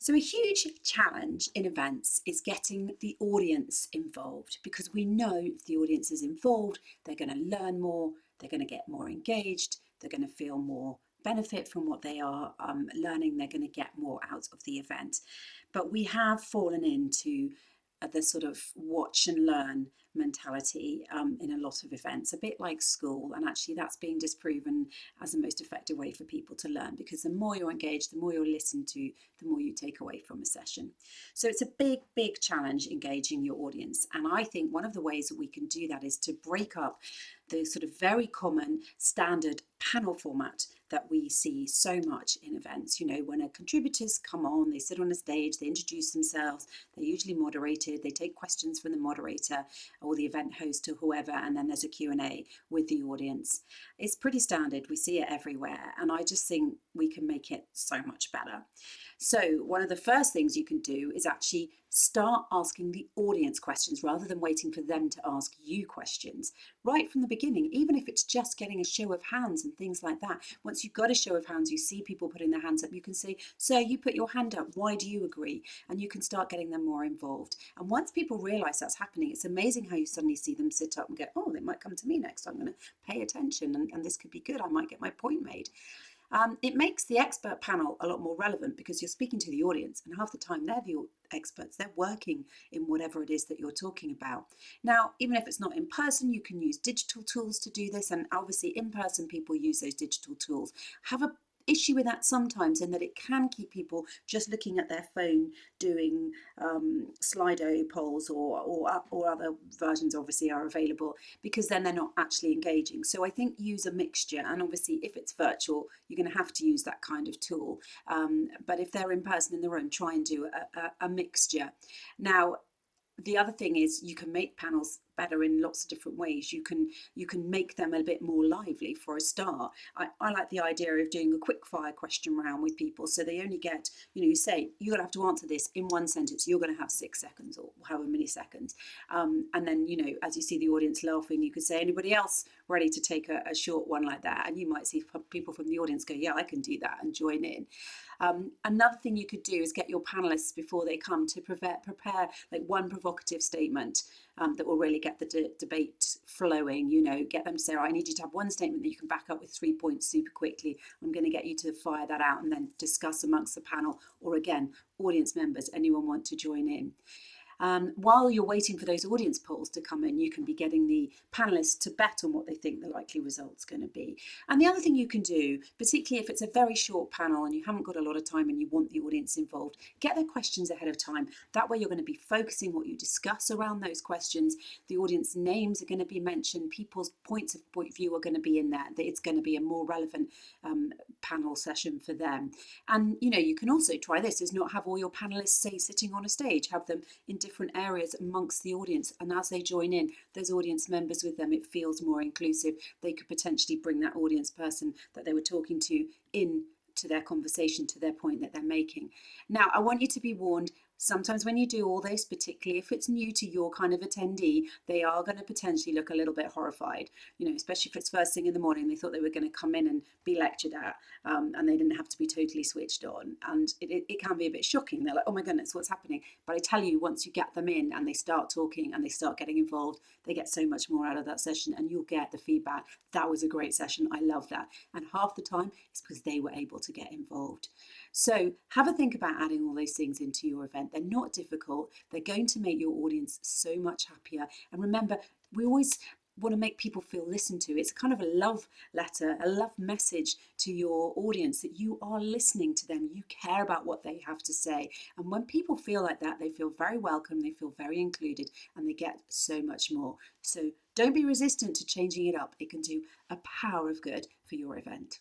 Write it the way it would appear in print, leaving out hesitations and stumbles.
So a huge challenge in events is getting the audience involved, because we know if the audience is involved, they're going to learn more, they're going to get more engaged, they're going to feel more benefit from what they are learning, they're going to get more out of the event. But we have fallen into the sort of watch and learn mentality in a lot of events, a bit like school. And actually, that's being disproven as the most effective way for people to learn, because the more you're engaged, the more you're listened to, the more you take away from a session. So it's a big, big challenge engaging your audience. And I think one of the ways that we can do that is to break up the sort of very common standard panel format that we see so much in events. You know, when contributors come on, they sit on a stage, they introduce themselves, they're usually moderated, they take questions from the moderator or the event host or whoever, and then there's a Q&A with the audience. It's pretty standard, we see it everywhere, and I just think we can make it so much better. So one of the first things you can do is actually start asking the audience questions rather than waiting for them to ask you questions right from the beginning, even if it's just getting a show of hands and things like that. Once you've got a show of hands, you see people putting their hands up, you can say, "Sir, you put your hand up, why do you agree?" And you can start getting them more involved. And once people realize that's happening, it's amazing how you suddenly see them sit up and go, "Oh, they might come to me next, I'm going to pay attention, and this could be good, I might get my point made." It makes the expert panel a lot more relevant, because you're speaking to the audience, and half the time they're the experts, they're working in whatever it is that you're talking about. Now, even if it's not in person, you can use digital tools to do this, and obviously in person people use those digital tools. Have a issue with that sometimes, in that it can keep people just looking at their phone doing Slido polls, or other versions obviously are available, because then they're not actually engaging. So I think use a mixture, and obviously if it's virtual, you're going to have to use that kind of tool. But if they're in person in the room, try and do a mixture. Now, the other thing is you can make panels better in lots of different ways. You can make them a bit more lively. For a start, I like the idea of doing a quick fire question round with people, so they only get, you say you're going to have to answer this in one sentence, you're going to have 6 seconds or however many seconds, and then as you see the audience laughing, you could say, "Anybody else ready to take a short one like that?" And you might see people from the audience go, "Yeah, I can do that," and join in. Another thing you could do is get your panelists, before they come, to prepare like one provocative statement that will really get the debate flowing. Get them to say, "I need you to have one statement that you can back up with 3 points super quickly. I'm going to get you to fire that out and then discuss amongst the panel," or again, audience members, anyone want to join in. While you're waiting for those audience polls to come in, you can be getting the panelists to bet on what they think the likely result's going to be. And the other thing you can do, particularly if it's a very short panel and you haven't got a lot of time and you want the audience involved, get their questions ahead of time. That way you're going to be focusing what you discuss around those questions. The audience names are going to be mentioned. People's point of view are going to be in there. It's going to be a more relevant panel session for them. And you can also try this, is not have all your panelists, say, sitting on a stage. Have them in different areas amongst the audience, and as they join in, there's audience members with them. It feels more inclusive. They could potentially bring that audience person that they were talking to in to their conversation, to their point that they're making. Now, I want you to be warned, sometimes when you do all this, particularly if it's new to your kind of attendee, they are going to potentially look a little bit horrified, especially if it's first thing in the morning. They thought they were going to come in and be lectured at, and they didn't have to be totally switched on. And it can be a bit shocking. They're like, "Oh my goodness, what's happening?" But I tell you, once you get them in and they start talking and they start getting involved, they get so much more out of that session, and you'll get the feedback, "That was a great session, I love that." And half the time it's because they were able to get involved. So have a think about adding all those things into your event. They're not difficult. They're going to make your audience so much happier. And remember, we always want to make people feel listened to. It's kind of a love letter, a love message to your audience, that you are listening to them, you care about what they have to say. And when people feel like that, they feel very welcome, they feel very included, and they get so much more. So don't be resistant to changing it up. It can do a power of good for your event.